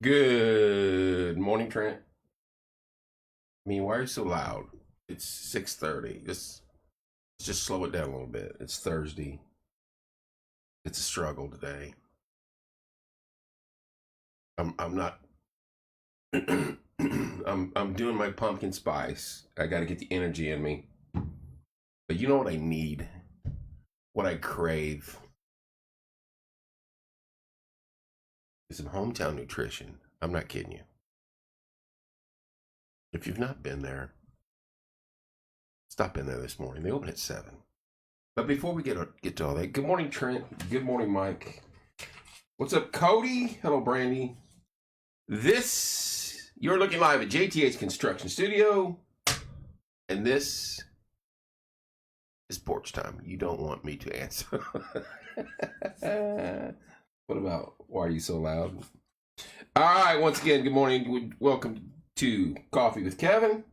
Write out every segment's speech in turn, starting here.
Good morning, Trent. I mean, why are you so loud? It's 6:30. Just slow it down a little bit. It's Thursday. It's a struggle today. I'm not I'm doing my pumpkin spice. I got to get the energy in me. But you know what I need? What I crave is some hometown nutrition. I'm not kidding you. If you've not been there, stop in there this morning. They open at 7. But before we get to all that, good morning, Trent. Good morning, Mike. What's up, Cody? Hello, Brandy. You're looking live at JTH Construction Studio, and this is porch time. You don't want me to answer. What about, why are you so loud? All right, once again, good morning. Welcome to Coffee with Kevin.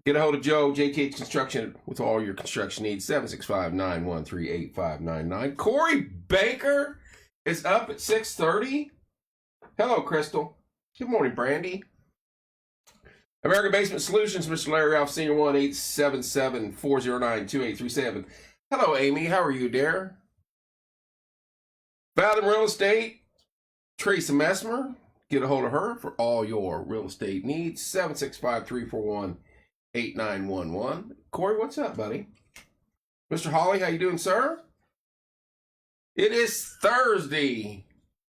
Get a hold of Joe, JTH Construction, with all your construction needs, 765-913-8599. Corey Baker is up at 6:30. Hello, Crystal. Good morning, Brandy. American Basement Solutions, Mr. Larry Ralph, Senior 1-877-409-2837. Hello, Amy. How are you, dear? Fathom Real Estate, Teresa Messmer. Get a hold of her for all your real estate needs, 765-341-8911. Corey, what's up, buddy? Mr. Hawley, how you doing, sir? It is Thursday,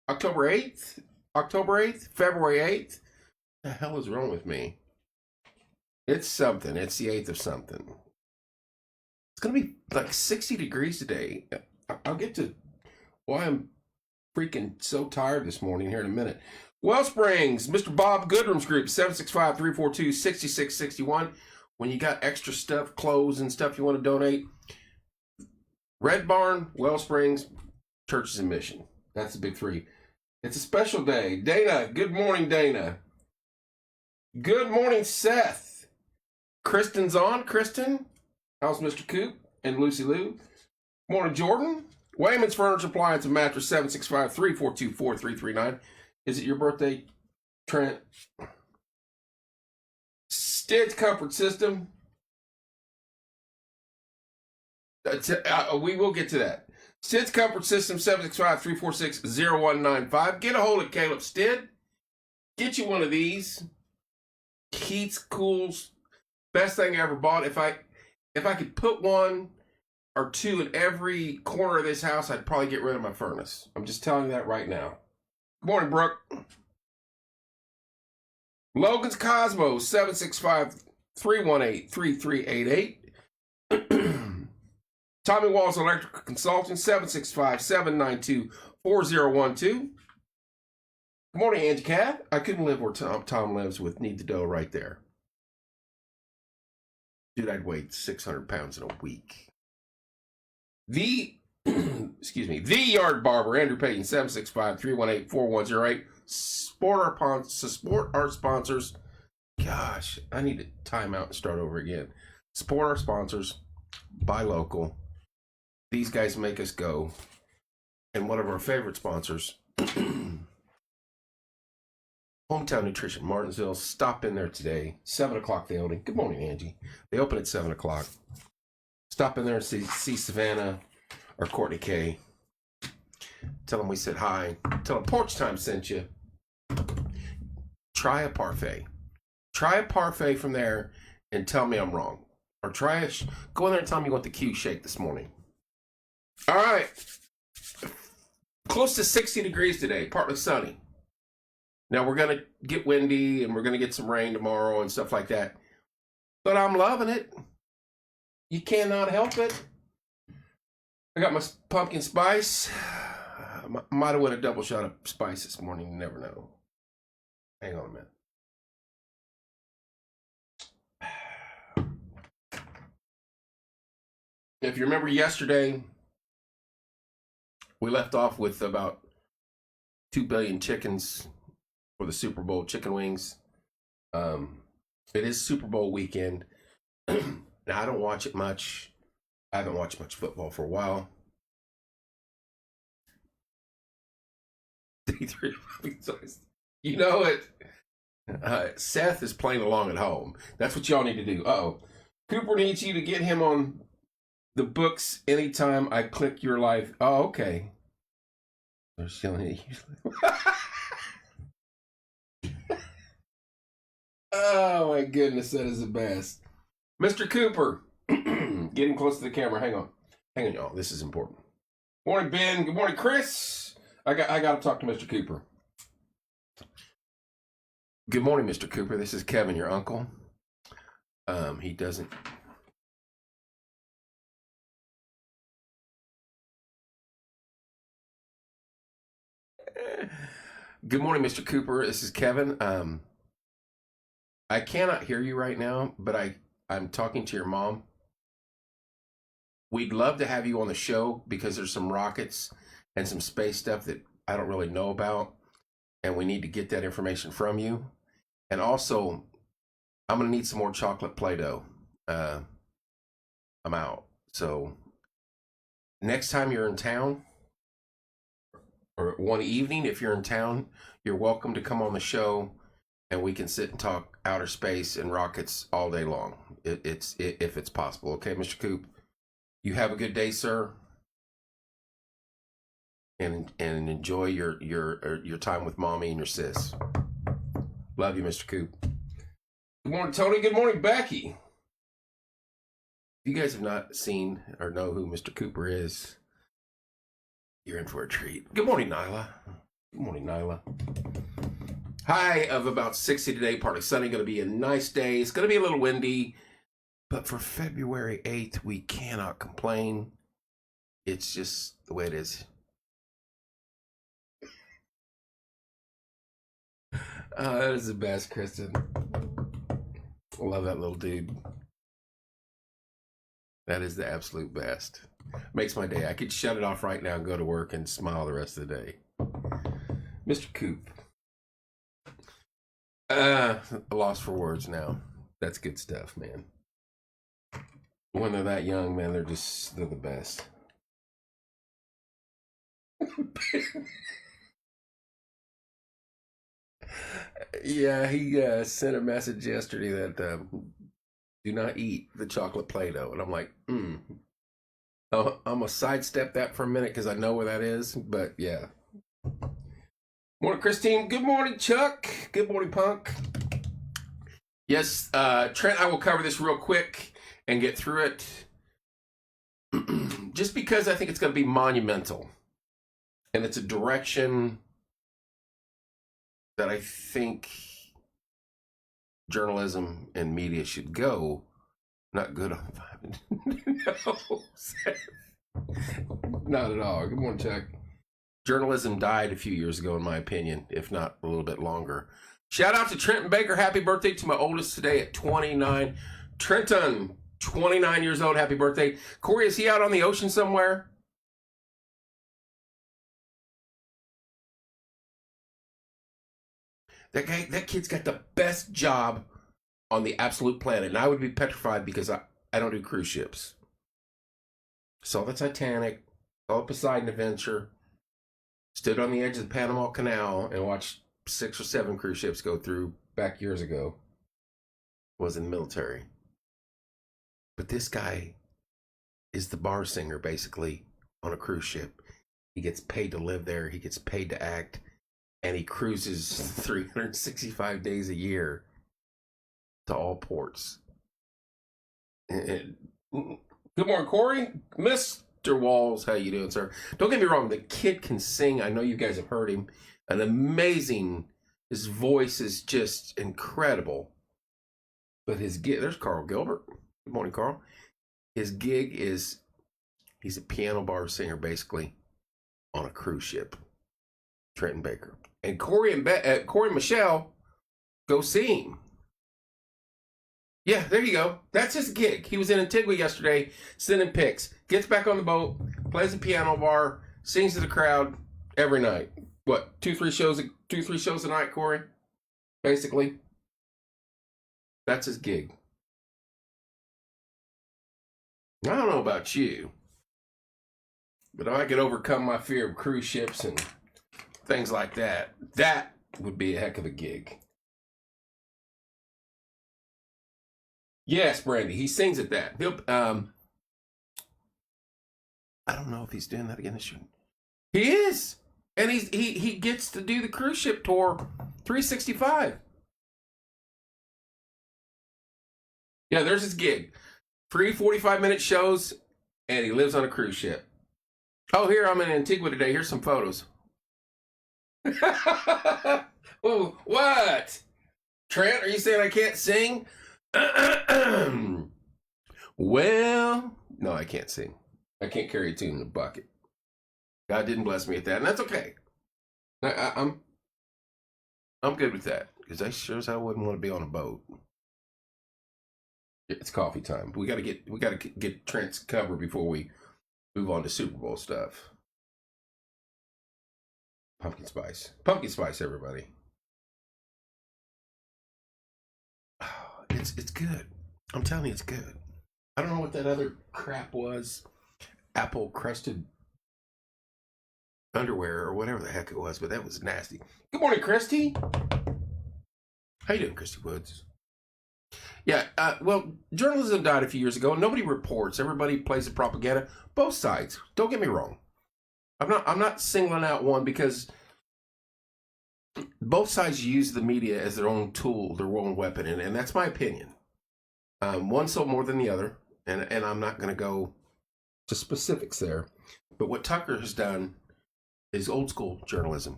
October 8th, February 8th. What the hell is wrong with me? It's something. It's the 8th of something. It's going to be like 60 degrees today. I'll get to why I'm freaking so tired this morning here in a minute. Wellsprings, Mr. Bob Goodrum's group, 765-342-6661. When you got extra stuff, clothes and stuff you want to donate, Red Barn, Wellsprings, Churches and Mission. That's the big three. It's a special day. Dana, good morning, Dana. Good morning, Seth. Kristen's on. Kristen, how's Mr. Coop and Lucy Lou? Morning, Jordan. Wayman's Furniture Appliance and Mattress, 765-342-4339. Is it your birthday, Trent? Stitch Comfort System. We will get to that. Stitch Comfort System, 765-346-0195. Get a hold of Caleb Stid. Get you one of these. Heats, cools. Best thing I ever bought. If I could put one or two in every corner of this house, I'd probably get rid of my furnace. I'm just telling you that right now. Good morning, Brooke. Logan's Cosmos, 765-318-3388. Tommy Walls Electrical Consulting, 765-792-4012. Good morning, Angie Cat. I couldn't live where Tom lives with Need the Dough right there. Dude, I'd weigh 600 pounds in a week. The Yard Barber, Andrew Payton, 765-318-4108. Support our sponsors. Gosh, I need to time out and start over again. Support our sponsors. Buy local. These guys make us go. And one of our favorite sponsors, Hometown Nutrition, Martinsville. Stop in there today. 7 o'clock they open. Good morning, Angie. They open at 7 o'clock. Stop in there and see Savannah or Courtney K. Tell them we said hi. Tell them Porch Time sent you. Try a parfait. Try a parfait from there and tell me I'm wrong. Or go in there and tell me you want the Q shake this morning. All right. Close to 60 degrees today, partly sunny. Now we're going to get windy and we're going to get some rain tomorrow and stuff like that. But I'm loving it. You cannot help it. I got my pumpkin spice. Might have went a double shot of spice this morning. You never know. Hang on a minute. If you remember yesterday, we left off with about 2 billion chickens for the Super Bowl chicken wings. It is Super Bowl weekend. Now, I don't watch it much. I haven't watched much football for a while. You know it. Seth is playing along at home. That's what y'all need to do. Uh-oh. Cooper needs you to get him on the books anytime I click your live. Oh, okay. They're showing it. Oh, my goodness. That is the best. Mr. Cooper. Getting close to the camera. Hang on. Hang on, y'all. This is important. Morning, Ben. Good morning, Chris. I got to talk to Mr. Cooper. Good morning, Mr. Cooper. This is Kevin, your uncle. He doesn't. Good morning, Mr. Cooper. This is Kevin. I cannot hear you right now, but I'm talking to your mom. We'd love to have you on the show because there's some rockets and some space stuff that I don't really know about, and we need to get that information from you. And also, I'm going to need some more chocolate Play-Doh. I'm out. So next time you're in town, or one evening, if you're in town, you're welcome to come on the show, and we can sit and talk outer space and rockets all day long. If it's possible. Okay, Mr. Coop? You have a good day, sir, and enjoy your time with mommy and your sis. Love you, Mr. Coop. Good morning, Tony. Good morning, Becky. If you guys have not seen or know who Mr. Cooper is, you're in for a treat. Good morning, Nyla. Good morning, Nyla. High of about 60 today, partly sunny. Going to be a nice day. It's going to be a little windy. But for February 8th, we cannot complain. It's just the way it is. That is the best, Kristen. I love that little dude. That is the absolute best. Makes my day. I could shut it off right now and go to work and smile the rest of the day. Mr. Coop. A loss for words now. That's good stuff, man. When they're that young, man, they're the best. Yeah, he sent a message yesterday that do not eat the chocolate Play-Doh. And I'm like, I'm going to sidestep that for a minute because I know where that is. But yeah. Morning, Christine. Good morning, Chuck. Good morning, Punk. Yes, Trent, I will cover this real quick and get through it. Just because I think it's going to be monumental. And it's a direction that I think journalism and media should go. Not good on No, not at all. Good morning, Chuck. Journalism died a few years ago, in my opinion, if not a little bit longer. Shout out to Trenton Baker. Happy birthday to my oldest today at 29. Trenton, 29 years old. Happy birthday. Corey, is he out on the ocean somewhere? That kid's got the best job on the absolute planet. And I would be petrified because I don't do cruise ships. Saw the Titanic, saw the Poseidon Adventure, stood on the edge of the Panama Canal and watched 6 or 7 cruise ships go through back years ago. Was in the military. But this guy is the bar singer, basically, on a cruise ship. He gets paid to live there. He gets paid to act. And he cruises 365 days a year to all ports. Good morning, Corey. Mr. Walls, how you doing, sir? Don't get me wrong. The kid can sing. I know you guys have heard him. An amazing. His voice is just incredible. But his gig, there's Carl Gilbert. Good morning, Carl. His gig is, he's a piano bar singer, basically, on a cruise ship. Trenton Baker. And Corey and Michelle go see him. Yeah, there you go. That's his gig. He was in Antigua yesterday, sending pics. Gets back on the boat, plays the piano bar, sings to the crowd every night. What, 2-3 shows a night, Corey? Basically. That's his gig. I don't know about you, but if I could overcome my fear of cruise ships and things like that, that would be a heck of a gig. Yes, Brandy. He sings at that. He'll. I don't know if he's doing that again this year. He is, and he gets to do the cruise ship tour, 365. Yeah, there's his gig. Free 45-minute shows, and he lives on a cruise ship. Oh, here, I'm in Antigua today. Here's some photos. Oh, what? Trent, are you saying I can't sing? Well, no, I can't sing. I can't carry a tune in a bucket. God didn't bless me at that, and that's okay. I'm good with that, because I sure as hell wouldn't want to be on a boat. It's coffee time. We gotta get Trent's cover before we move on to Super Bowl stuff. Pumpkin spice, everybody. Oh, it's good. I'm telling you, it's good. I don't know what that other crap was. Apple crusted underwear or whatever the heck it was, but that was nasty. Good morning, Christy. How you doing, Christy Woods? Yeah, well, journalism died a few years ago. Nobody reports. Everybody plays the propaganda. Both sides. Don't get me wrong. I'm not singling out one, because both sides use the media as their own tool, their own weapon, and that's my opinion. One sold more than the other, and I'm not going to go to specifics there. But what Tucker has done is old school journalism.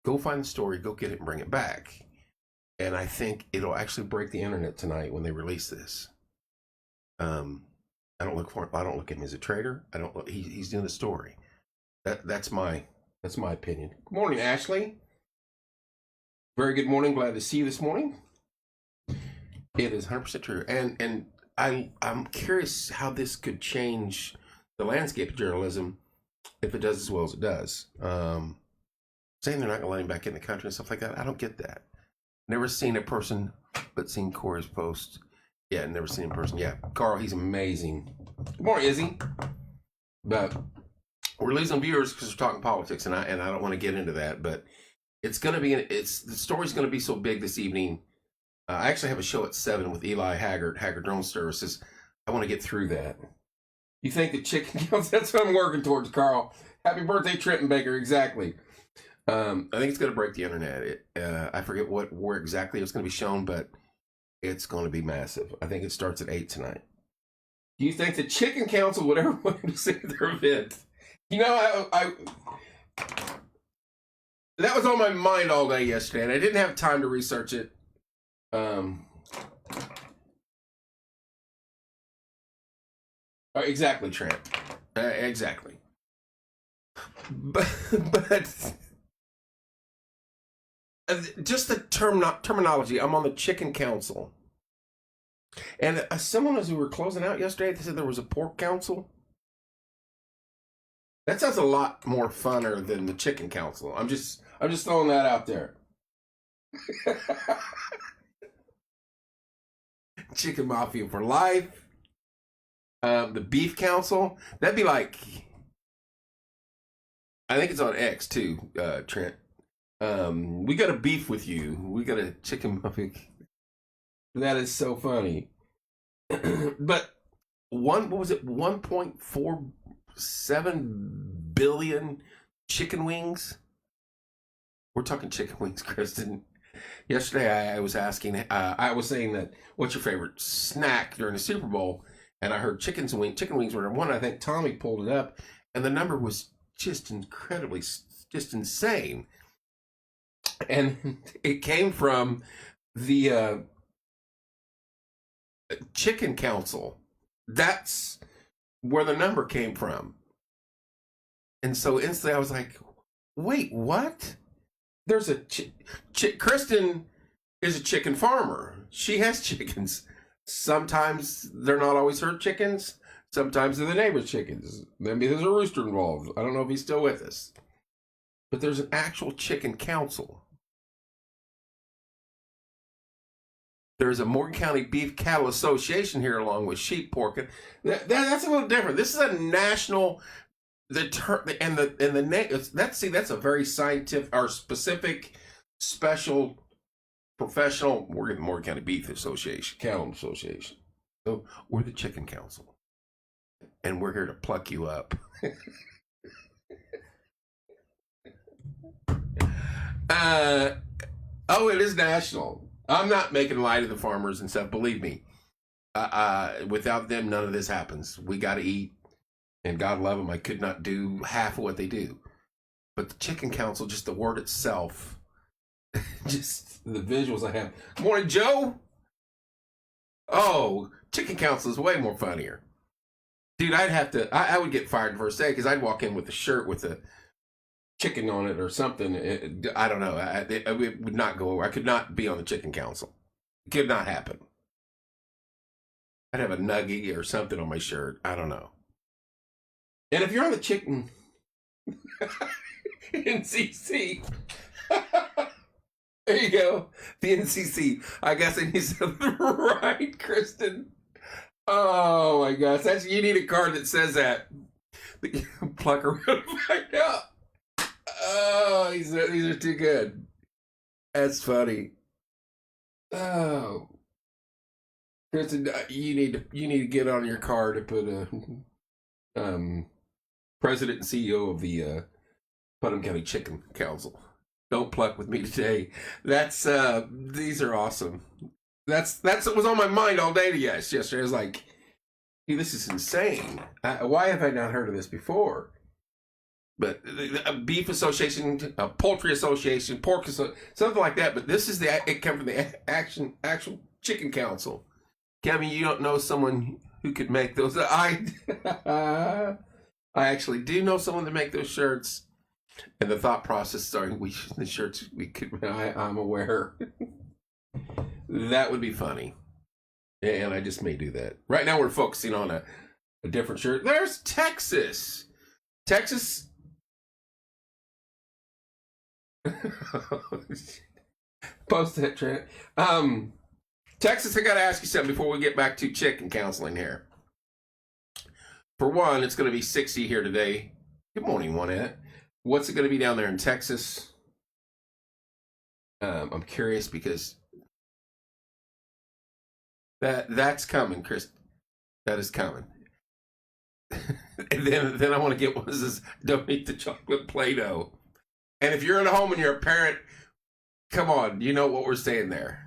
Go find the story, go get it, and bring it back. And I think it'll actually break the internet tonight when they release this. I don't look for. I don't look at him as a traitor. I don't. He's doing the story. That's my opinion. Good morning, Ashley. Very good morning. Glad to see you this morning. It is 100% true, and I'm curious how this could change the landscape of journalism if it does as well as it does. Saying they're not going to let him back in the country and stuff like that, I don't get that. Never seen a person, but seen Corey's post. Yeah, never seen him in person. Yeah, Carl, he's amazing. Good morning, Izzy. But we're losing viewers because we're talking politics, and I don't want to get into that. But it's gonna be. The story's gonna be so big this evening. I actually have a show at 7 with Eli Haggard Drone Services. I want to get through that. You think the chicken counts? That's what I'm working towards, Carl. Happy birthday, Trenton Baker. Exactly. I think it's going to break the internet. I forget where exactly it's going to be shown, but it's going to be massive. I think it starts at 8 tonight. Do you think the Chicken Council would ever want to see their event? You know, I that was on my mind all day yesterday, and I didn't have time to research it. Exactly, Trent. Exactly. But just the terminology. I'm on the Chicken Council, and someone as we were closing out yesterday, they said there was a Pork Council. That sounds a lot more funner than the Chicken Council. I'm just throwing that out there. Chicken Mafia for life. The Beef Council. That'd be like. I think it's on X too, Trent. We got a beef with you. We got a chicken mafia. That is so funny. But what was it? 1.47 billion chicken wings. We're talking chicken wings, Kristen. Yesterday, I was asking. I was saying that what's your favorite snack during the Super Bowl, and I heard chicken wings were number one. I think Tommy pulled it up, and the number was just incredibly, just insane. And it came from the Chicken Council. That's where the number came from. And so instantly I was like, wait, what? There's a Kristen is a chicken farmer. She has chickens. Sometimes they're not always her chickens. Sometimes they're the neighbor's chickens. Maybe there's a rooster involved. I don't know if he's still with us. But there's an actual Chicken Council. There's a Morgan County Beef Cattle Association here, along with sheep, pork. That's a little different. This is a national. The term and the name. That's a very scientific or specific special professional. We're the Morgan County Beef Association, Cattle Association. So we're the Chicken Council, and we're here to pluck you up. Oh, it is national. I'm not making light of the farmers and stuff. Believe me, without them, none of this happens. We got to eat, and God love them. I could not do half of what they do. But the Chicken Council, just the word itself, just the visuals I have. Morning, Joe. Oh, Chicken Council is way more funnier. Dude, I would get fired the first day because I'd walk in with a shirt with a chicken on it or something. I don't know. It would not go over. I could not be on the Chicken Council. It could not happen. I'd have a nugget or something on my shirt. I don't know. And if you're on the chicken NCC, there you go. The NCC. I guess I need something right, Kristen. Oh my gosh, you need a card that says that. Pluck around right now. Oh, these are too good. That's funny. Oh, Kristen, you need to get on your card to put president and CEO of the Putnam County Chicken Council. Don't pluck with me today. That's these are awesome. That's what was on my mind all day yesterday. I was like, hey, this is insane. Why have I not heard of this before? But a beef association, a poultry association, pork association, something like that. But this is it came from the actual Chicken Council. Kevin, you don't know someone who could make those. I actually do know someone to make those shirts. And the thought process starting, the shirts we could. I'm aware. That would be funny. And I just may do that. Right now we're focusing on a different shirt. There's Texas. Texas. Post that, Trent. Texas, I got to ask you something before we get back to chicken counseling here. For one, it's going to be 60 here today. Good morning, Juanette. What's it going to be down there in Texas? I'm curious because that's coming, Chris. That is coming. And then I want to get one that says, don't eat the chocolate Play-Doh. And if you're in a home and you're a parent, come on, you know what we're saying there.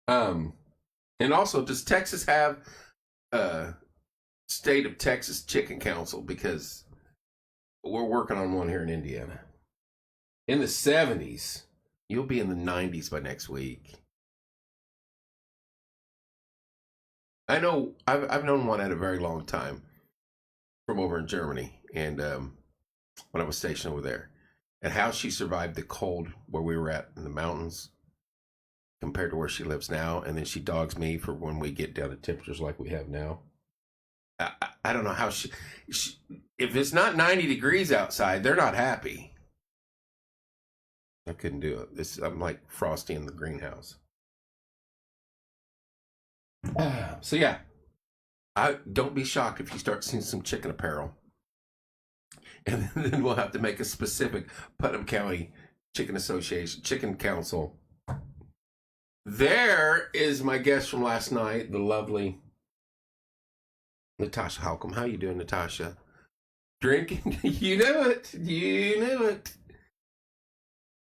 And also, does Texas have a state of Texas Chicken Council? Because we're working on one here in Indiana. In the 70s, you'll be in the 90s by next week. I know I've known one at a very long time from over in Germany, and when I was stationed over there, and how she survived the cold where we were at in the mountains compared to where she lives now, and then she dogs me for when we get down to temperatures like we have now. I don't know how she if it's not 90 degrees outside, they're not happy. I couldn't do it. I'm like Frosty in the greenhouse. So yeah, don't be shocked if you start seeing some chicken apparel, and then we'll have to make a specific Putnam County Chicken Association, Chicken Council. There is my guest from last night, the lovely Natasha Halcomb. How you doing, Natasha? Drinking? You knew it. You knew it.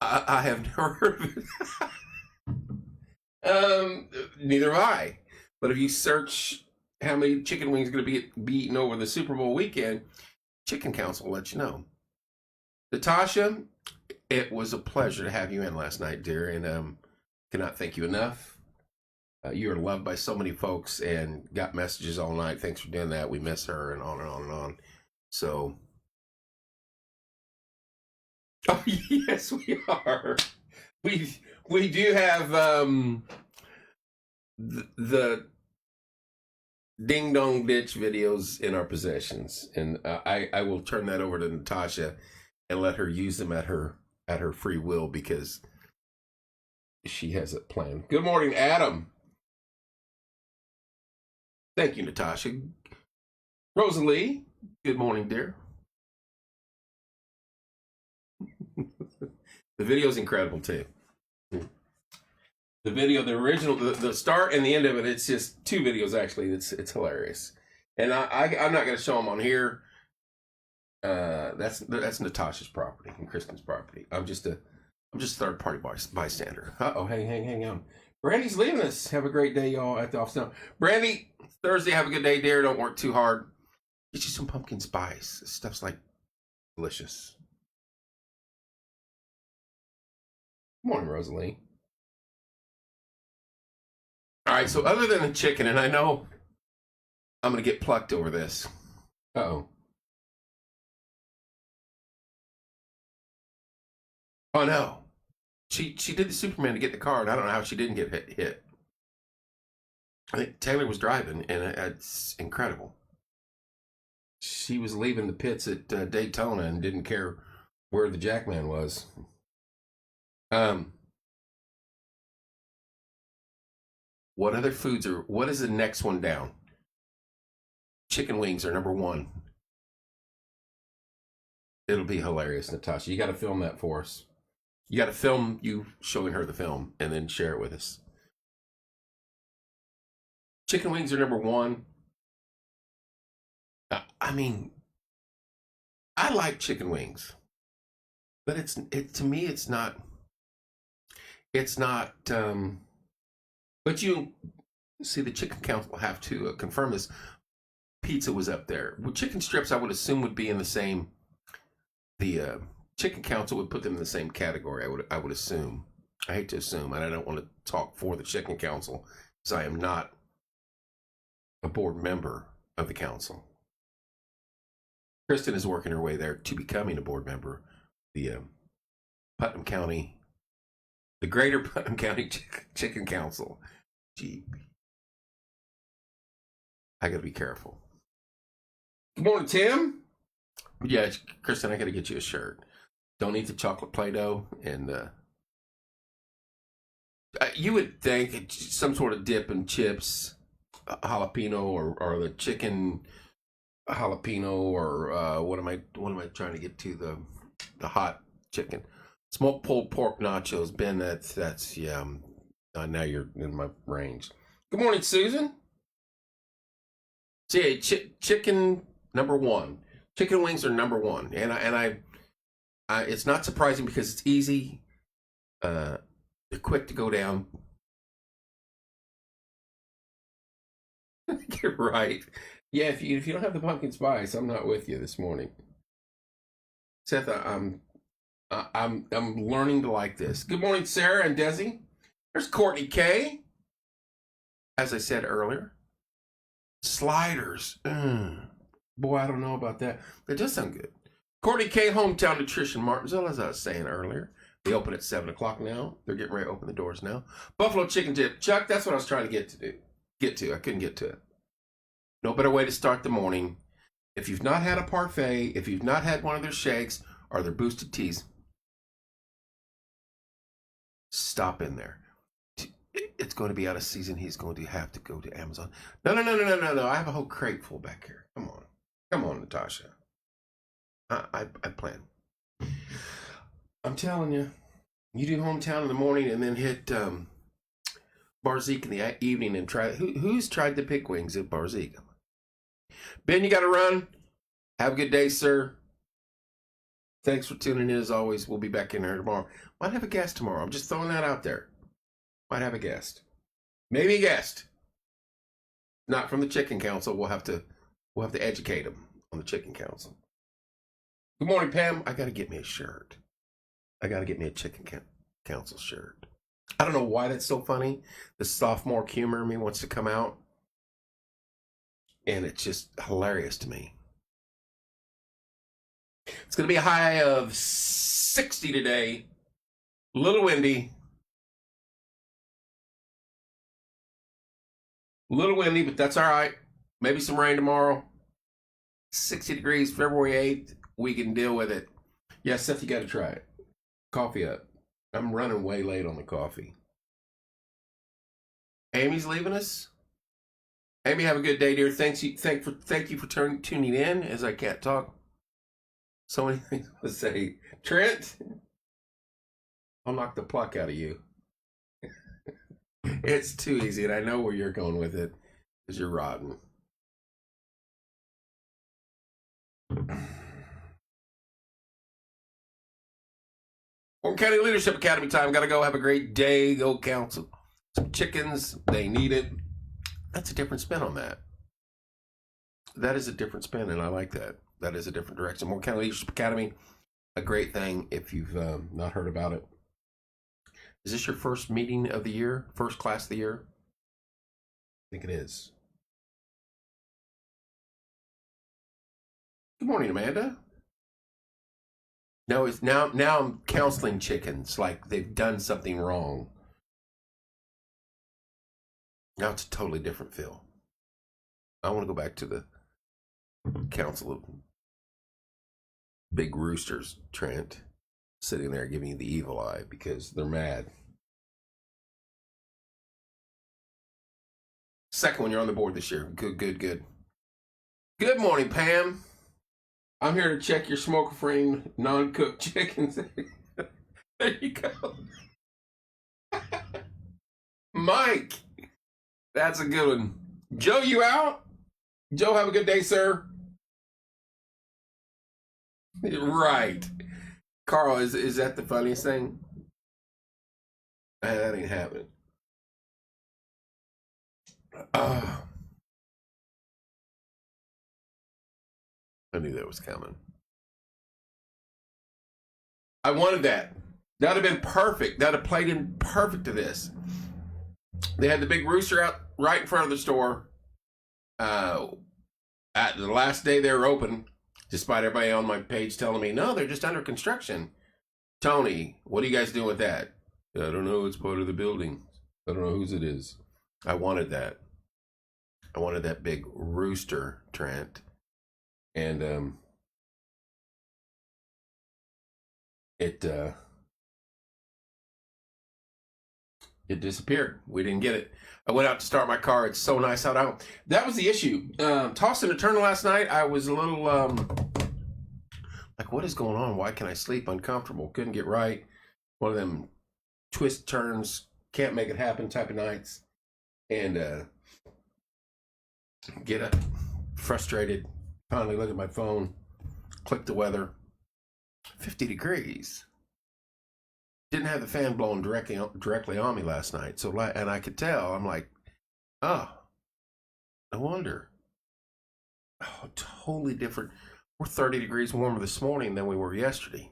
I have never heard of it. Neither have I. But if you search how many chicken wings are going to be eaten over the Super Bowl weekend, Chicken Council will let you know. Natasha, it was a pleasure to have you in last night, dear, and cannot thank you enough. You are loved by so many folks and got messages all night. Thanks for doing that. We miss her and on and on and on. So, oh yes, we are. We do have the Ding Dong Ditch videos in our possessions, and I will turn that over to Natasha and let her use them at her free will because she has it planned. Good morning, Adam. Thank you, Natasha. Rosalie, good morning, dear. The video's incredible too. The video, the original, the start and the end of it, it's just 2 videos actually. It's hilarious. And I'm not going to show them on here. That's Natasha's property and Kristen's property. I'm just a third party bystander. Hang on. Brandy's leaving us. Have a great day, y'all, at the office now. Brandy, Thursday, have a good day, dear. Don't work too hard. Get you some pumpkin spice. This stuff's like delicious. Good morning, Rosalie. All right, so other than the chicken, and I know I'm going to get plucked over this. Uh-oh. Oh, no. She did the Superman to get the card. I don't know how she didn't get hit. I think Taylor was driving, and it's incredible. She was leaving the pits at Daytona and didn't care where the Jackman was. What other foods what is the next one down? Chicken wings are number 1. It'll be hilarious, Natasha. You got to film that for us. You got to film you showing her the film and then share it with us. Chicken wings are number 1. I mean, I like chicken wings, but to me, it's not. But you see, the chicken council will have to confirm this. Pizza was up there. With chicken strips, I would assume would be in the same. The chicken council would put them in the same category. I would assume. I hate to assume, and I don't want to talk for the chicken council, because I am not a board member of the council. Kristen is working her way there to becoming a board member. The Putnam County, the Greater Putnam County Chicken Council. Gee, I got to be careful. Good morning, Tim. Yeah, Kristen, I got to get you a shirt. Don't eat the chocolate Play-Doh, and you would think it's some sort of dip and chips, jalapeno or the chicken jalapeno, or what am I trying to get to, the hot chicken, smoked pulled pork nachos. Ben, that's yeah. Now you're in my range. Good morning, Susan. See, chicken number 1. Chicken wings are number 1, and I it's not surprising because it's easy. They're quick to go down. You're right. Yeah, if you don't have the pumpkin spice, I'm not with you this morning. Seth, I'm learning to like this. Good morning, Sarah and Desi. There's Courtney K. As I said earlier, sliders. Boy, I don't know about that. That does sound good. Courtney K. Hometown Nutrition, Martinsville, as I was saying earlier. They open at 7 o'clock now. They're getting ready to open the doors now. Buffalo chicken dip. Chuck, that's what I was trying to get to. I couldn't get to it. No better way to start the morning. If you've not had a parfait, if you've not had one of their shakes or their boosted teas, stop in there. It's going to be out of season. He's going to have to go to Amazon. No. I have a whole crate full back here. Come on, Natasha. I plan. I'm telling you, you do hometown in the morning and then hit Barzik in the evening and try. Who's tried the pig wings at Barzik? Ben, you got to run. Have a good day, sir. Thanks for tuning in as always. We'll be back in here tomorrow. Might have a guest tomorrow. I'm just throwing that out there. Might have a guest. Maybe a guest. Not from the Chicken Council. We'll have to educate them on the Chicken Council. Good morning, Pam. I got to get me a shirt. I got to get me a Chicken Council shirt. I don't know why that's so funny. The sophomore humor in me wants to come out. And it's just hilarious to me. It's going to be a high of 60 today. A little windy. But that's all right. Maybe some rain tomorrow. 60 degrees, February 8th. We can deal with it. Yeah, Seth, you got to try it. Coffee up. I'm running way late on the coffee. Amy's leaving us. Amy, have a good day, dear. Thank you for tuning in, as I can't talk. So many things to say. Trent, I'll knock the pluck out of you. It's too easy, and I know where you're going with it, because you're rotten. Warren County Leadership Academy time. Got to go. Have a great day. Go counsel some chickens. They need it. That's a different spin on that. That is a different spin, and I like that. That is a different direction. Warren County Leadership Academy, a great thing if you've not heard about it. Is this your first meeting of the year? First class of the year? I think it is. Good morning, Amanda. No, it's now I'm counseling chickens like they've done something wrong. Now it's a totally different feel. I want to go back to the council of big roosters, Trent, sitting there giving you the evil eye because they're mad. Second one, you're on the board this year. Good. Good morning, Pam. I'm here to check your smoker-free, non-cooked chickens. There you go. Mike, that's a good one. Joe, you out? Joe, have a good day, sir. Right. Carl, is that the funniest thing? That ain't happening. I knew that was coming. I wanted that. That would have been perfect. That would have played in perfect to this. They had the big rooster out right in front of the store. At the last day they were open, despite everybody on my page telling me, no, they're just under construction. Tony, what are you guys doing with that? I don't know. It's part of the building. I don't know whose it is. I wanted that. I wanted that big rooster, Trent. And it disappeared. We didn't get it. I went out to start my car. It's so nice out. That was the issue. Tossing and turning last night, I was a little like, what is going on? Why can't I sleep? Uncomfortable. Couldn't get right. One of them twist turns, can't make it happen type of nights. And get up, frustrated. Finally look at my phone, click the weather, 50 degrees. Didn't have the fan blowing directly on me last night. So, and I could tell, I'm like, oh, no wonder. Oh, totally different. We're 30 degrees warmer this morning than we were yesterday.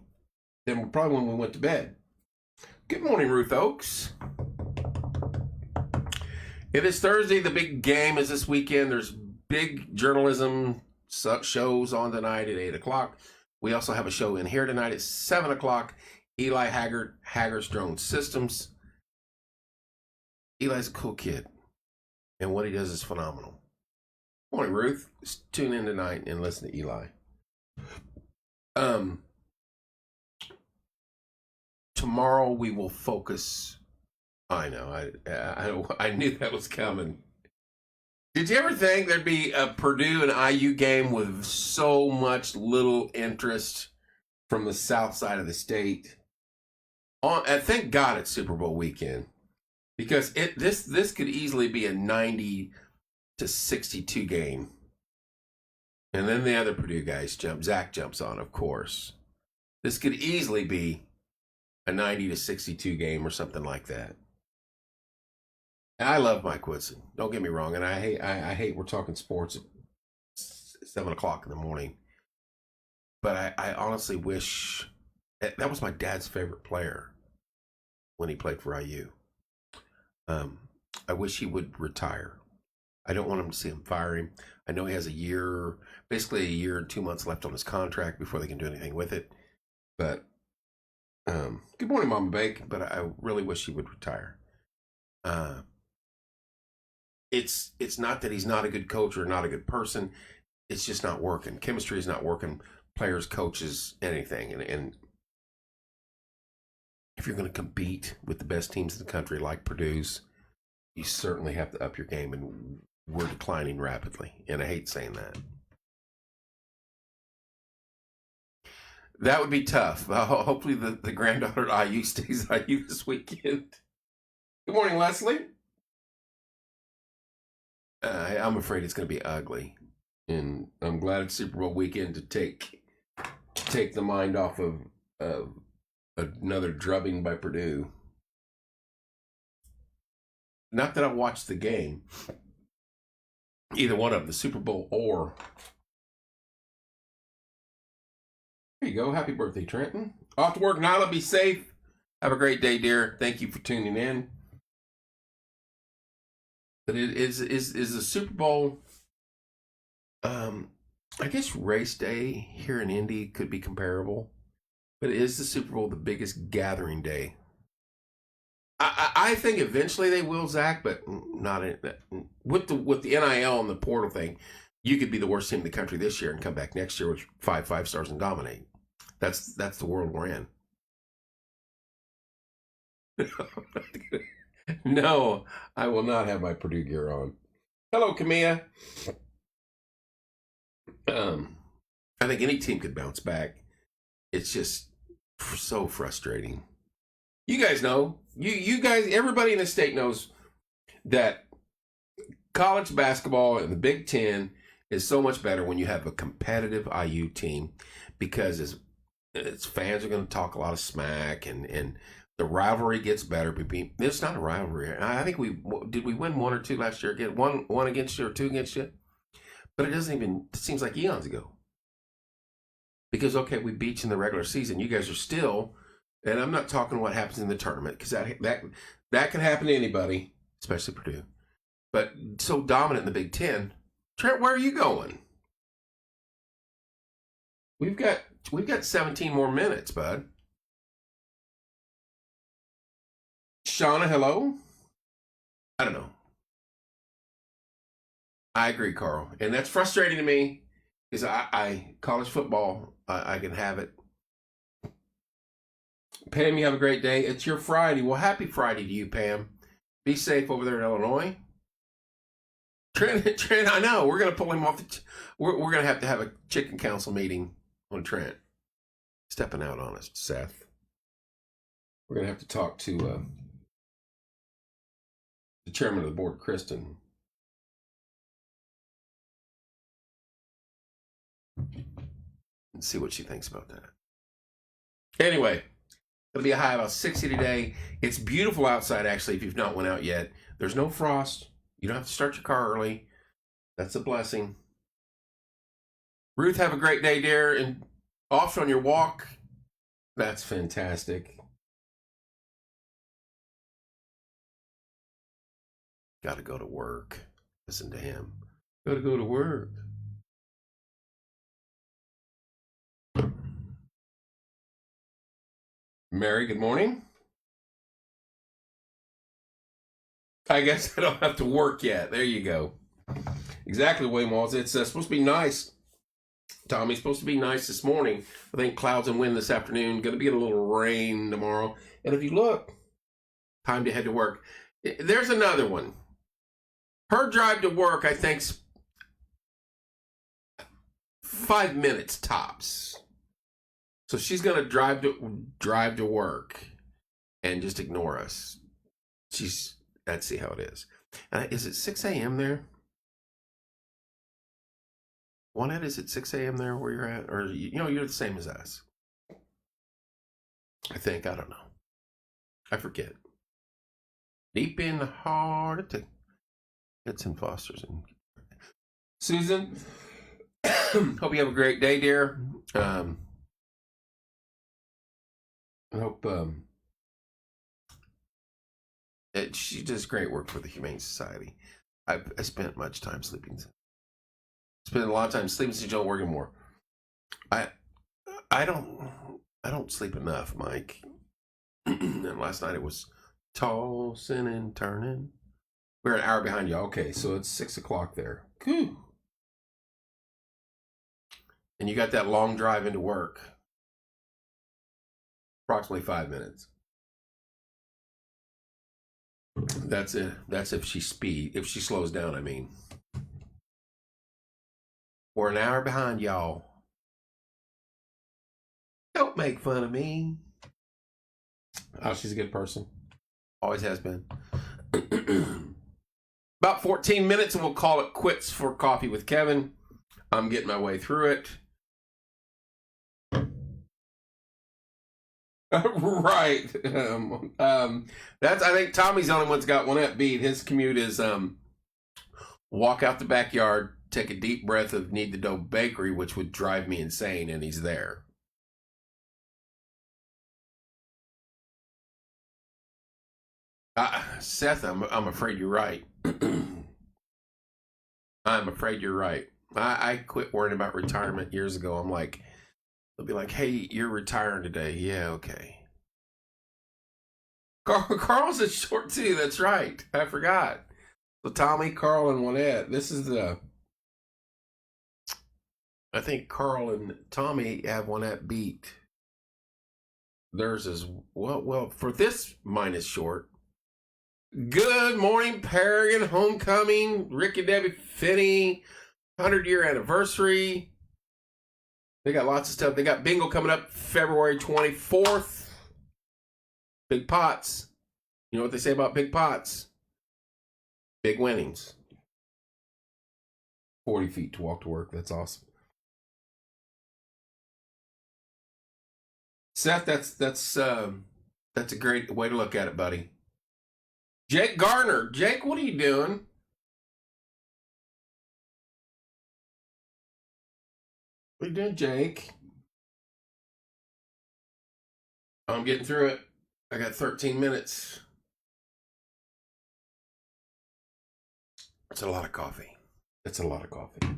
Then probably when we went to bed. Good morning, Ruth Oaks. It is Thursday. The big game is this weekend. There's big journalism shows on tonight at 8 o'clock. We also have a show in here tonight at 7 o'clock. Eli Haggard's Drone Systems. Eli's a cool kid, and what he does is phenomenal. Morning, Ruth. Just tune in tonight and listen to Eli. Tomorrow we will focus. I know. I knew that was coming. Did you ever think there'd be a Purdue and IU game with so much little interest from the south side of the state? And thank God it's Super Bowl weekend, because this could easily be a 90-62 game. And then the other Purdue guys Zach jumps on, of course. This could easily be a 90-62 game or something like that. And I love Mike Woodson. Don't get me wrong, and I hate we're talking sports at 7 o'clock in the morning. But I honestly wish that was my dad's favorite player when he played for IU. I wish he would retire. I don't want him to see him fire him. I know he has basically a year and 2 months left on his contract before they can do anything with it. But good morning, Mama Bake. But I really wish he would retire. It's not that he's not a good coach or not a good person. It's just not working. Chemistry is not working. Players, coaches, anything. And if you're going to compete with the best teams in the country like Purdue's, you certainly have to up your game, and we're declining rapidly. And I hate saying that. That would be tough. Hopefully the granddaughter at IU stays at IU this weekend. Good morning, Leslie. I'm afraid it's going to be ugly, and I'm glad it's Super Bowl weekend to take the mind off of another drubbing by Purdue. Not that I watched the game, either one of them, the Super Bowl or. There you go. Happy birthday, Trenton. Off to work, Nyla. Be safe. Have a great day, dear. Thank you for tuning in. But it is the Super Bowl. I guess race day here in Indy could be comparable, but is the Super Bowl the biggest gathering day? I think eventually they will, Zach, but not in, with the NIL and the portal thing. You could be the worst team in the country this year and come back next year with five stars and dominate. That's the world we're in. No, I will not have my Purdue gear on. Hello, Camilla. I think any team could bounce back. It's just so frustrating. You guys know, you guys, everybody in the state knows that college basketball and the Big Ten is so much better when you have a competitive IU team, because its fans are going to talk a lot of smack, and the rivalry gets better. It's not a rivalry. I think we win one or two last year. Get one against you or two against you, but it seems like eons ago. Because okay, we beat you in the regular season. You guys are still, and I'm not talking what happens in the tournament, because that can happen to anybody, especially Purdue. But so dominant in the Big Ten. Trent, where are you going? We've got 17 more minutes, bud. Shauna, hello? I don't know. I agree, Carl. And that's frustrating to me, because I college football, I can have it. Pam, you have a great day. It's your Friday. Well, happy Friday to you, Pam. Be safe over there in Illinois. Trent, I know. We're going to pull him off. We're going to have a chicken council meeting on Trent. Stepping out on us, Seth. We're going to have to talk to the chairman of the board, Kristen. And see what she thinks about that. Anyway, it'll be a high of about 60 today. It's beautiful outside, actually, if you've not went out yet. There's no frost. You don't have to start your car early. That's a blessing. Ruth, have a great day, dear. And off on your walk. That's fantastic. Got to go to work. Listen to him. Got to go to work. Mary, good morning. I guess I don't have to work yet. There you go. Exactly, William Walls. It's supposed to be nice. Tommy's supposed to be nice this morning. I think clouds and wind this afternoon. Going to be a little rain tomorrow. And if you look, time to head to work. There's another one. Her drive to work, I think, 5 minutes tops. So she's going to drive to work and just ignore us. Let's see how it is. Is it 6 a.m. there? Juanette, is it 6 a.m. there where you're at? Or, you're the same as us. I think. I don't know. I forget. Deep in the heart of the... It's in Foster's. Susan, hope you have a great day, dear. I hope she does great work for the Humane Society. I spent much time sleeping. Spent a lot of time sleeping since you don't work anymore. I don't sleep enough, Mike. And last night it was tossing and turning. We're an hour behind you. Okay, so it's 6 o'clock there. Whew. And you got that long drive into work. Approximately 5 minutes. That's it. That's if she slows down, I mean. We're an hour behind y'all. Don't make fun of me. Oh, she's a good person. Always has been. About 14 minutes and we'll call it quits for Coffee with Kevin. I'm getting my way through it. Right. That's, I think Tommy's the only one's got one up beat. His commute is walk out the backyard, take a deep breath of Need the Dough Bakery, which would drive me insane, and he's there. Seth, I'm afraid you're right. I'm afraid you're right. I quit worrying about retirement years ago. I'm like, they'll be like, hey, you're retiring today. Yeah, okay. Carl's is short too. That's right. I forgot. So Tommy, Carl, and Juanette. This is the. I think Carl and Tommy have Juanette beat. Theirs is well. For this, mine is short. Good morning, Paragon homecoming. Rick and Debbie Finney, 100-year anniversary. They got lots of stuff. They got bingo coming up February 24th. Big pots. You know what they say about big pots? Big winnings. 40 feet to walk to work. That's awesome. Seth, that's a great way to look at it, buddy. Jake Garner. Jake, what are you doing? What are you doing, Jake? I'm getting through it. I got 13 minutes. It's a lot of coffee. It's a lot of coffee.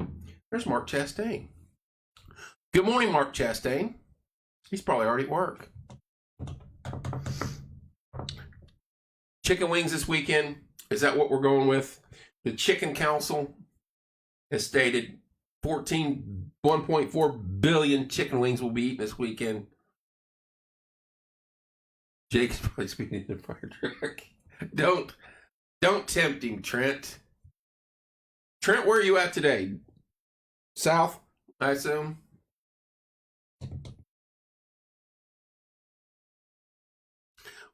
There's Mark Chastain. Good morning, Mark Chastain. He's probably already at work. Chicken wings this weekend. Is that what we're going with? The Chicken Council has stated 1.4 billion chicken wings will be eaten this weekend. Jake's probably speeding in the fire truck. Don't tempt him, Trent. Trent, where are you at today? South, I assume.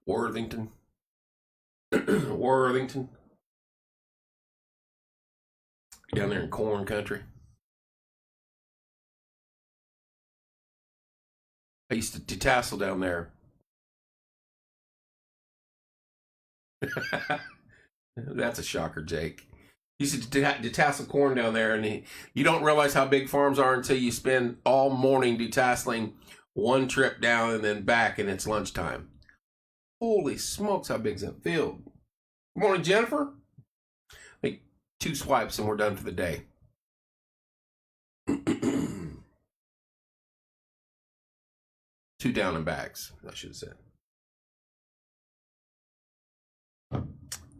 Worthington. Worthington. Down there in corn country. I used to detassel down there. That's a shocker, Jake. You used to detassel corn down there, and you don't realize how big farms are until you spend all morning detasseling one trip down and then back, and it's lunchtime. Holy smokes, how big's that field? Good morning, Jennifer. Make 2 swipes and we're done for the day. 2 down and backs, I should have said.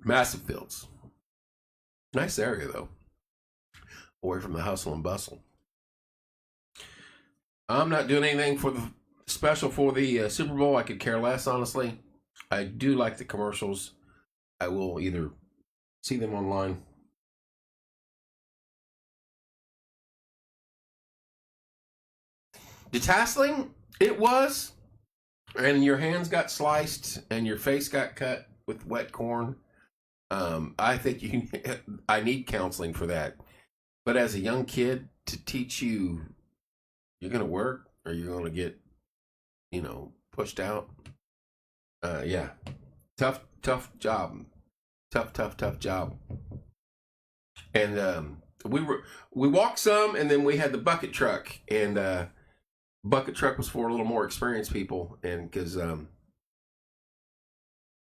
Massive fields. Nice area, though. Away from the hustle and bustle. I'm not doing anything for the special for the Super Bowl. I could care less, honestly. I do like the commercials. I will either see them online. Detasseling, it was. And your hands got sliced and your face got cut with wet corn. I think I need counseling for that. But as a young kid, to teach you, you're going to work or you're going to get, pushed out. Yeah. Tough job. Tough job. And we walked some, and then we had the bucket truck, and bucket truck was for a little more experienced people, and because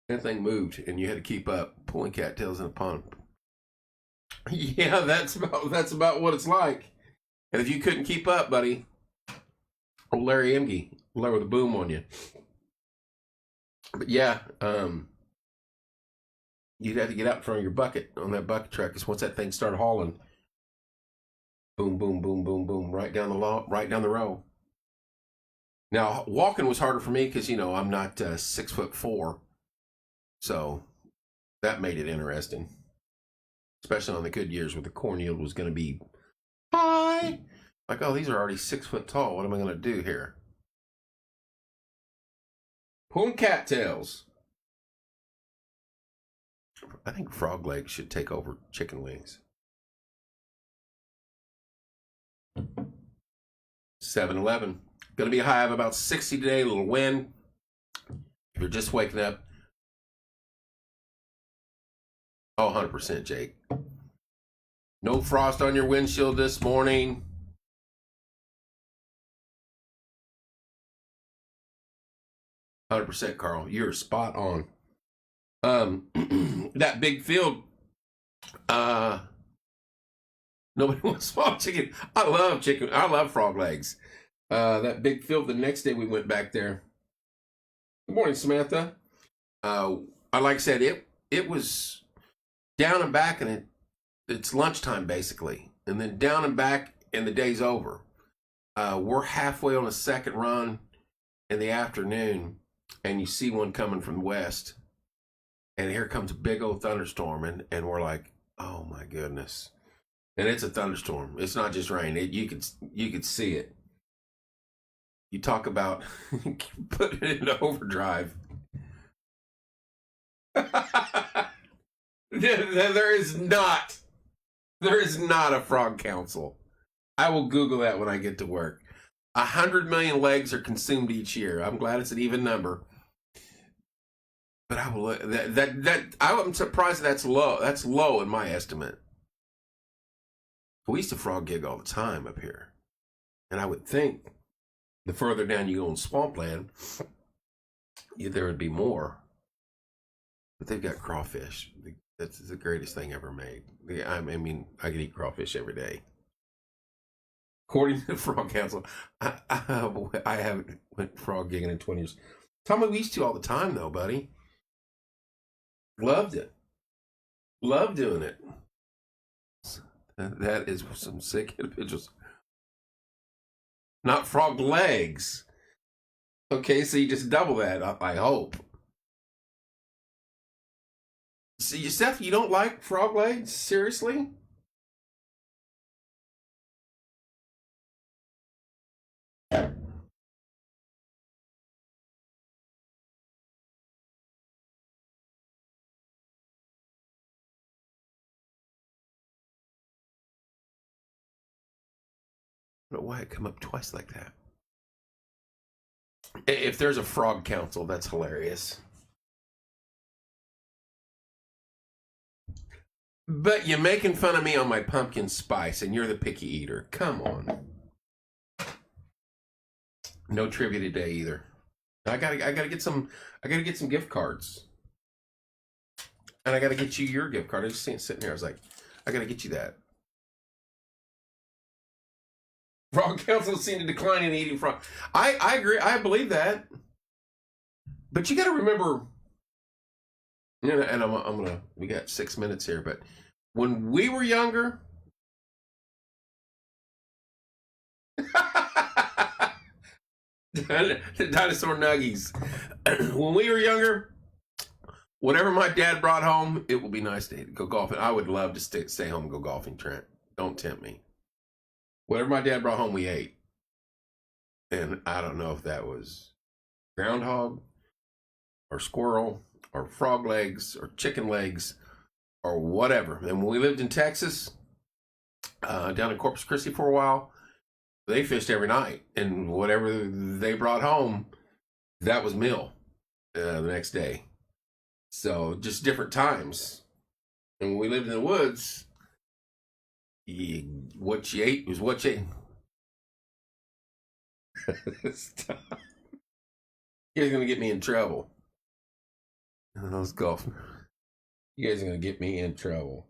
that thing moved, and you had to keep up, pulling cattails in a pond. Yeah, that's about what it's like. And if you couldn't keep up, buddy, old Larry Emge will lower the boom on you. But yeah, you'd have to get out in front of your bucket on that bucket truck, because once that thing started hauling, boom, boom, boom, boom, boom, right down the row. Now, walking was harder for me because, I'm not 6'4", so that made it interesting, especially on the good years where the corn yield was going to be high. Like, oh, these are already 6 foot tall. What am I going to do here? Pulling cattails. I think frog legs should take over chicken wings. 7-Eleven. Going to be a high of about 60 today, a little wind. If you're just waking up. Oh, 100%, Jake. No frost on your windshield this morning. %, Carl. You're spot on. That big field, nobody wants small chicken. I love chicken. I love frog legs. That big field, the next day we went back there. Good morning, Samantha. Like I said, it was down and back, and it's lunchtime basically, and then down and back, and the day's over. We're halfway on a second run in the afternoon, and you see one coming from the west, and here comes a big old thunderstorm, and we're like, oh my goodness. And it's a thunderstorm. It's not just rain. You could see it. You talk about putting it into overdrive. There is not a frog council. I will Google that when I get to work. 100 million legs are consumed each year. I'm glad it's an even number. But I will I'm surprised that's low. That's low in my estimate. We used to frog gig all the time up here, and I would think the further down you go in swampland, there would be more. But they've got crawfish. That's the greatest thing ever made. I mean, I could eat crawfish every day. According to the Frog Council, I haven't went frog gigging in 20 years. Tommy, we used to all the time, though, buddy. Loved it. Loved doing it. That is some sick individuals. Not frog legs. Okay, so you just double that, I hope. See, Seth, you don't like frog legs? Seriously? I don't know why it come up twice like that. If there's a frog council, that's hilarious. But you're making fun of me on my pumpkin spice, and you're the picky eater. Come on. No trivia today either. I gotta get some gift cards. And I gotta get you your gift card. I just seen it sitting there. I was like, I gotta get you that. Frog council seen a decline in eating frog. I agree. I believe that. But you got to remember, and I'm gonna. We got 6 minutes here, but when we were younger, the dinosaur nuggies. When we were younger, whatever my dad brought home, it would be nice to go golfing. I would love to stay home and go golfing, Trent. Don't tempt me. Whatever my dad brought home, we ate. And I don't know if that was groundhog or squirrel or frog legs or chicken legs or whatever. And when we lived in Texas, down in Corpus Christi for a while, they fished every night. And whatever they brought home, that was meal the next day. So just different times. And when we lived in the woods, what you ate was what you ate. Stop. You guys are going to get me in trouble. Those golf. You guys are going to get me in trouble.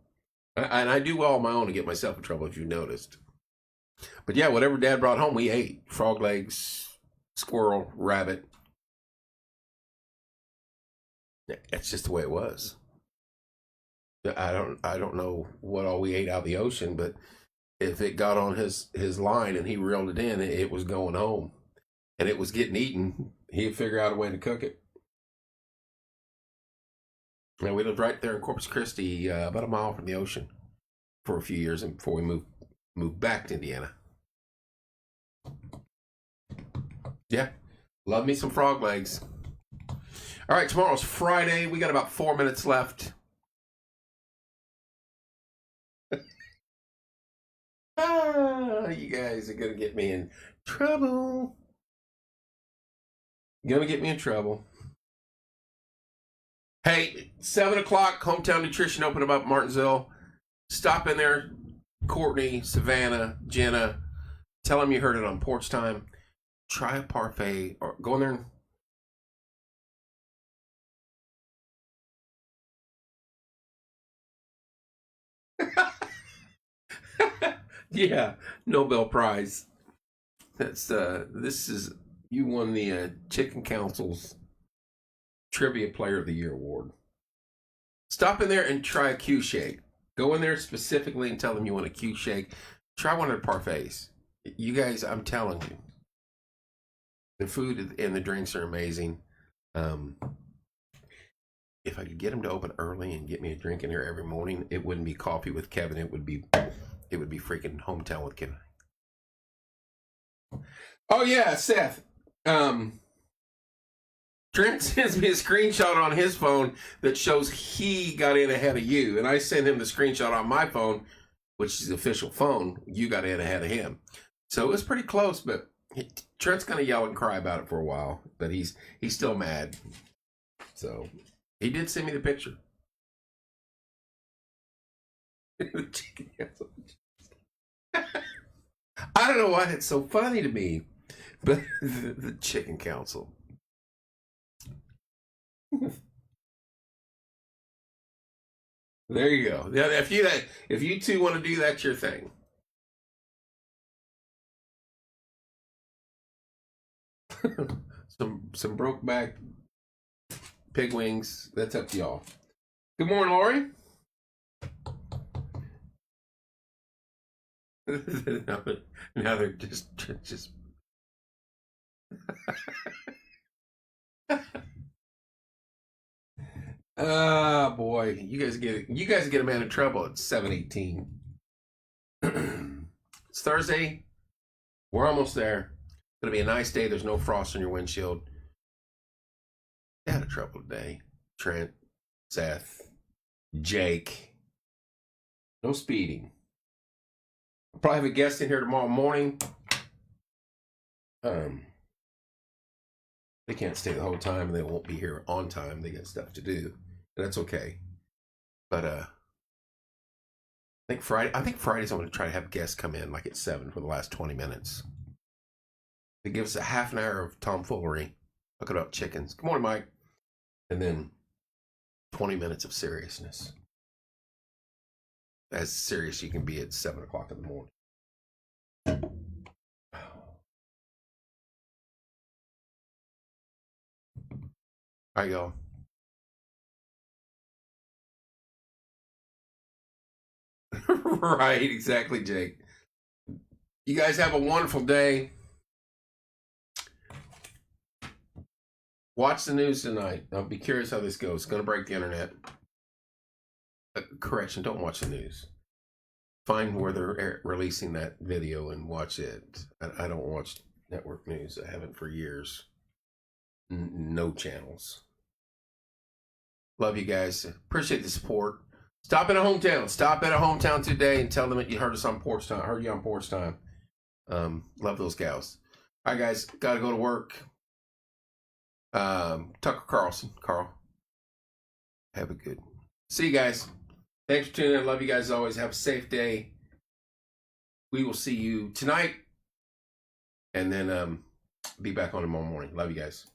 And I do well on my own to get myself in trouble, if you noticed. But yeah, whatever Dad brought home, we ate. Frog legs, squirrel, rabbit. That's just the way it was. I don't know what all we ate out of the ocean, but if it got on his line and he reeled it in, it was going home. And it was getting eaten, he'd figure out a way to cook it. And we lived right there in Corpus Christi, about a mile from the ocean for a few years before we moved back to Indiana. Yeah, love me some frog legs. All right, tomorrow's Friday. We got about 4 minutes left. You guys are going to get me in trouble. You're going to get me in trouble. Hey, 7 o'clock, Hometown Nutrition open up Martinsville. Stop in there. Courtney, Savannah, Jenna. Tell them you heard it on Porch Time. Try a parfait. Or go in there and... Yeah, Nobel Prize. That's this is, you won the Chicken Council's Trivia Player of the Year award. Stop in there and try a Q shake. Go in there specifically and tell them you want a Q shake. Try one of the parfaits. You guys, I'm telling you, the food and the drinks are amazing. If I could get them to open early and get me a drink in here every morning, it wouldn't be Coffee with Kevin. It would be freaking Hometown with Kevin. Oh yeah, Seth. Trent sends me a screenshot on his phone that shows he got in ahead of you, and I sent him the screenshot on my phone, which is the official phone. You got in ahead of him, so it was pretty close. But Trent's gonna yell and cry about it for a while, but he's still mad. So he did send me the picture. I don't know why it's so funny to me, but the Chicken Council. There you go. Yeah, if you two want to do that, your thing. some broke back pig wings. That's up to y'all. Good morning, Lori. now they're just oh boy, you guys get a man in trouble at 7:18. It's Thursday. We're almost there. It's gonna be a nice day. There's no frost on your windshield. They had a trouble today. Trent, Seth, Jake. No speeding. I'll probably have a guest in here tomorrow morning. They can't stay the whole time, and they won't be here on time. They got stuff to do, and that's okay. But I think Fridays I'm going to try to have guests come in like at 7 for the last 20 minutes. It gives us a half an hour of tomfoolery, talking about chickens. Good morning, Mike. And then 20 minutes of seriousness. As serious you can be at 7 o'clock in the morning. All right, y'all. Right, exactly, Jake. You guys have a wonderful day. Watch the news tonight. I'll be curious how this goes. It's going to break the internet. Correction, don't watch the news. Find where they're releasing that video and watch it. I don't watch network news. I haven't for years. No channels. Love you guys. Appreciate the support. Stop in a hometown. Stop at a hometown today and tell them that you heard us on Porch Time. Heard you on Porch Time. Love those gals. All right, guys. Got to go to work. Tucker Carlson. Carl. Have a good. See you guys. Thanks for tuning in. Love you guys as always. Have a safe day. We will see you tonight. And then be back on tomorrow morning. Love you guys.